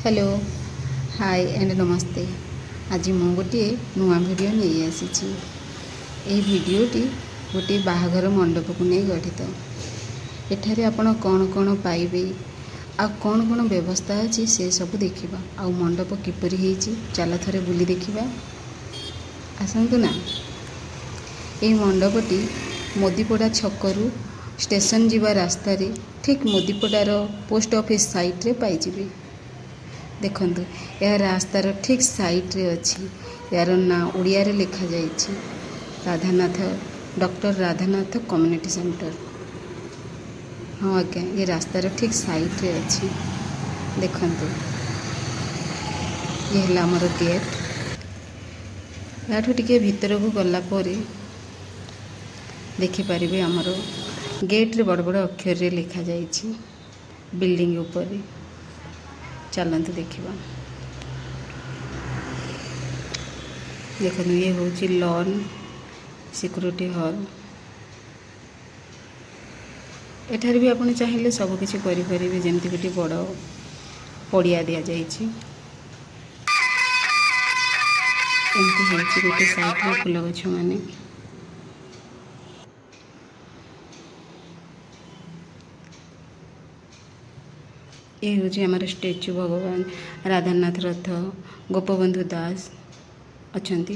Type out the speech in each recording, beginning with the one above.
Hello hi and नमस्ते। आज मु गोटे नुआ वीडियो नहीं आसी। यही वीडियोटी गोटे बाहाघर मंडप को नहीं गठित। एठारे आपण कौन कौन पाइबे आ कौन कौन व्यवस्था अच्छी से सब देखा। आ मंडप किपरि होइछि चल थरे बुली देखा। आसतु ना। यही मंडपटी मोदीपड़ा छकरू स्टेशन जीवा रास्ता रे ठीक मोदीपड़ार पोस्ट ऑफिस साइट रे पाइजिबे। देखंतु यह रास्तार ठीक साइट रे अच्छी। यार ना उड़िया रे लिखा जाइछि Radhanath doctor Radhanath community centre. हाँ आज्ञा ये रास्तार ठीक साइट रे अच्छी। देखंतु ये है आमर गेट। याठू टिके भीतर को गला परे देखिपारे आमर गेट रे बड़ बड़ अक्षर रे लिखा जाइछि बिल्डिंग ऊपर। चलते देखा। देखो ये हूँ लॉन सिक्योरिटी हॉल। एठार भी आपने चाहिए सबकिछि करें जमती गोटे बड़ पड़िया दि जाइए। गोटे साइड में फूल गछ माने ये हूँ आमर स्टैच्यू भगवान राधानाथ रथ गोपबंधु दास अच्छी।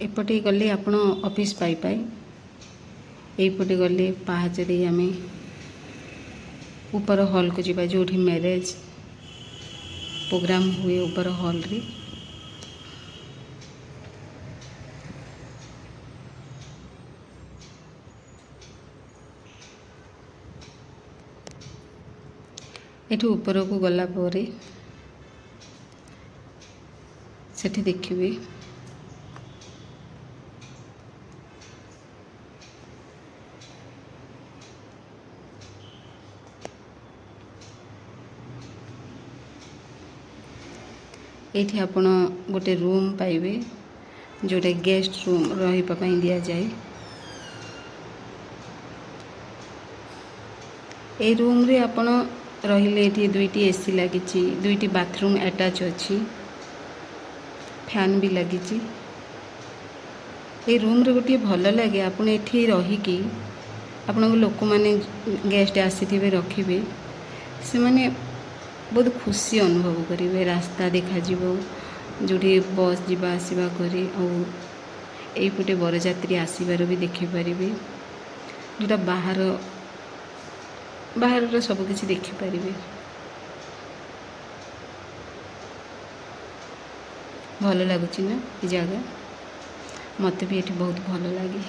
एपटे गले आपण ऑफिस पाई यहीपटे गले पाहाच दे आम ऊपर हॉल को जीवा जो मैरेज प्रोग्राम हुए ऊपर हॉल रे। एठू ऊपर को गला परे सेठी देखिए ये आपण गोटे रूम पाइबे जोटे गेस्ट रूम रही दि जाए। ए रूम रे आपण रहिले एठी दुईटी एसी लगी, दुईटी बाथरूम अटैच अच्छी, फैन भी लगी। ये रूम रे गोटे भल लगे आपण एठी रहीकि आपण लोक माने गेस्ट आसीथिबे रखिबे से माने बहुत खुशी अनुभव करेंगे। रास्ता देखा जो बस जीवा आसवा करे आईपटे बरजात्री आसबार भी देखिपारे जोटा बाहर बाहर सबकिछि देखिपारे। भल लगुच ना ये जगह मत भी ये बहुत भल लगे।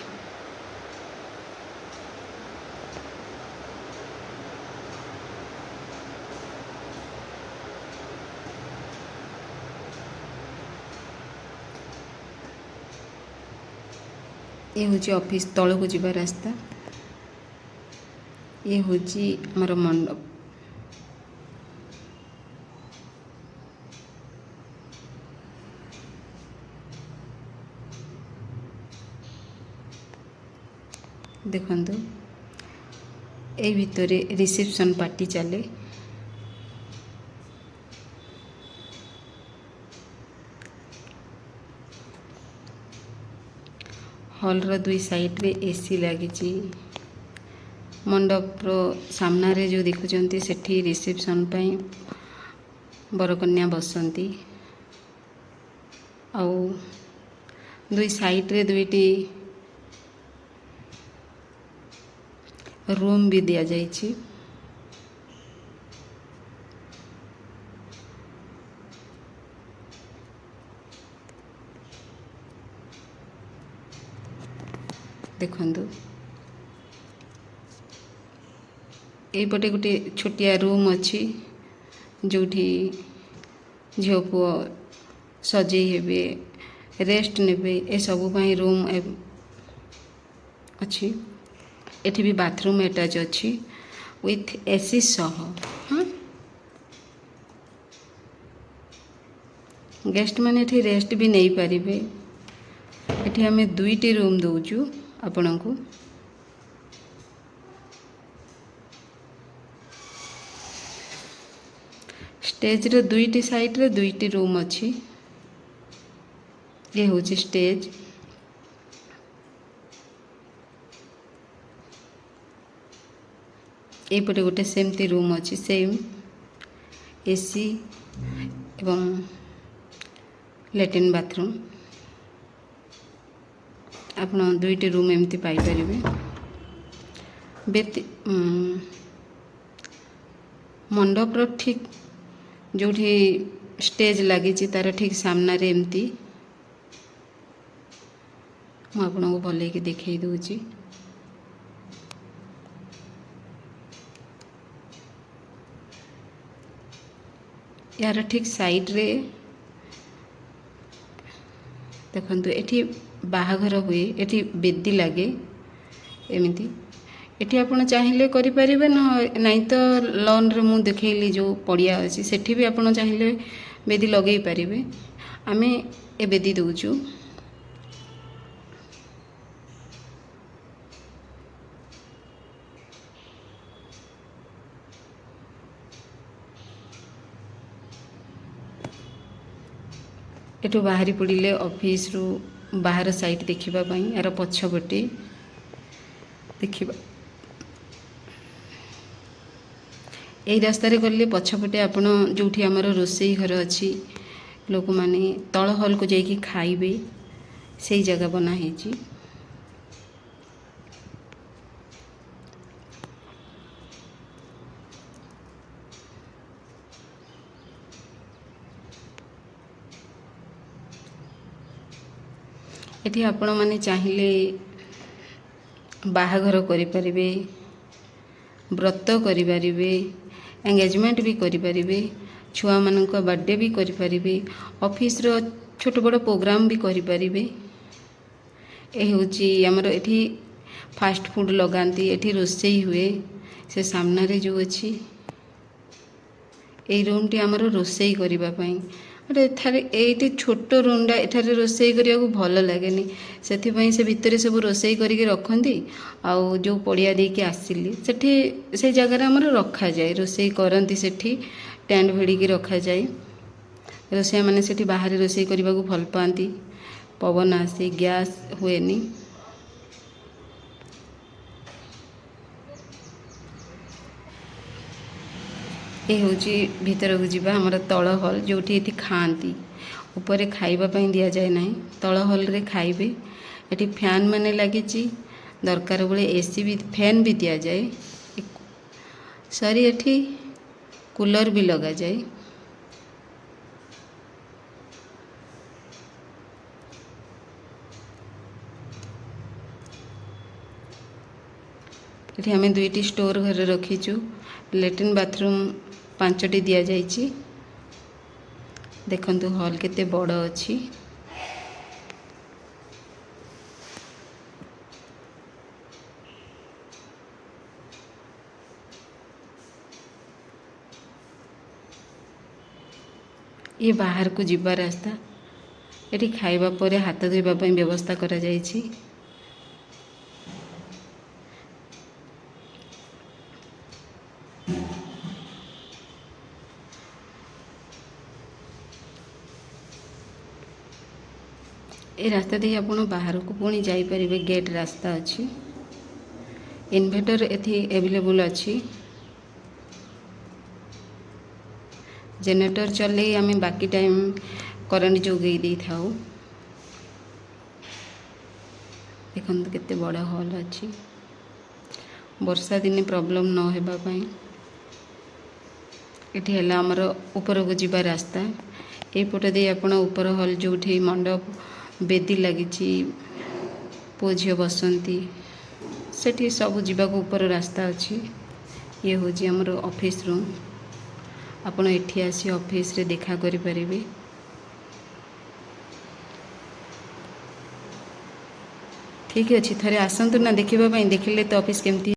ये हूँ ऑफिस तल को जीवा रास्ता। ये हूँ आमर मंडप। देखंतु ए भितरे रिसेप्शन पार्टी चले। हॉल रो दुई साइड रे एसी लगी। मंडप रो सामना रे जो देखुचंती सेठी रिसेप्शन पई बरकन्या बसंती आउ दुई साइड रे दुईटी रूम भी दिया जाइछि। देखंतु एपटे गोटे छोटिया रूम अच्छी जोठी झील पुओ सजे हेबे रेस्ट नेबे ए सबु पाई रूम अच्छी। एठी भी बाथरूम अटैच अच्छी विथ एसी सह। हाँ गेस्ट माने एठी रेस्ट भी नहीं पारिबे। एठी हमें दुईटी रूम दौचु आपणको स्टेज रो दुईटी साइड रे दुईटी रूम अच्छी। ये हूँ स्टेज। एपटे गोटे सेमती रूम अच्छी सेम एसी एवं लैट्रिन बाथरूम आपण दुईटी रूम एमती पाई परिबे। मंडपर ठीक जो स्टेज लगी तार ठीक सामना रे एमती मु आपको भल कि देखई दूची। यार ठीक साइड रे देखंतु एठी बाहाघर हुए एठी बेदी लगे एमती एठी आपण चाहिए करें नहीं तो लॉन रे मु देखली जो पड़िया अच्छी सेठी भी आपण चाहिए बेदी लगे पारे। आमे ए बेदी दौचु। एठू बाहरी पड़े ऑफिस रु बाहर साइड देखिबा पई यार पछपटे देखिबा यही रास्तार गले पछपटे आपण जो आमर रोसई घर अच्छी लोक मैंने तल हल को जाकि खाइबे से जगह बनाई। एठी आपण माने चाहिए बाहाघर करें व्रत करें एंगेजमेंट भी करें छुआ मान बर्थडे भी करें ऑफिस रो छोट बड़ प्रोग्राम भी करें। ये हूँ आमर एठी फास्ट फूड लगाती एठी रोसई हुए से सामना रे जो अच्छी ये रूम टी आमर रोसई करने ये छोट रूमटा एठारे रोसई करने को भल लगे से भितर सब रोसई करके रखती आउ जो पड़िया देके आसिली से जगह आमर रखा जाए रोसई करती सेठी टेंट भिड़ी रखा जाए। रोसैया मैंने सेठी बाहर रोसई करने को भल पाती पवन आसे गैस हुएनी। ये हूँ भीतर को जीवा आमर तल हल जो खाती ऊपर खाइबापी दि जाए ना तल हल रे खाइबे। ये फैन माने लगी दरकार बेले एसी भी फैन भी दि जाए सॉरी एठी कूलर भी लगा जाए। ये आम दुईटी स्टोर घर रखीचु लैट्रिन बाथरूम 5टी दि जाइए। देखंतु हॉल केते बड़ अच्छी। ये बाहर को जीवा रास्ता ये खाइबा परे हाथ धोइबा पई व्यवस्था करा जाइछि। ये रास्ता दे आपण बाहर को पुणी जाइपारे गेट रास्ता अच्छी। इन्वर्टर एथि अवेलेबल अच्छी। जनरेटर चले आम बाकी टाइम करंट जोगे दे थाउ। देखो केते बड़ा हॉल अच्छी वर्षा दिन प्रॉब्लम न होबा पई। एठी हला हमर ऊपर को जीवा रास्ता ए पटे दे आपण ऊपर हॉल जोठी मंडप बेदी लगी पुओ झील बसंती सेठी सब जीवा को ऊपर रास्ता अच्छी। ये हूँ आमर ऑफिस रूम आपण एठी आसी ऑफिस रे देखा करि परिबे। ठीक अच्छे थे आसतु ना देखा देखिले तो ऑफिस केमती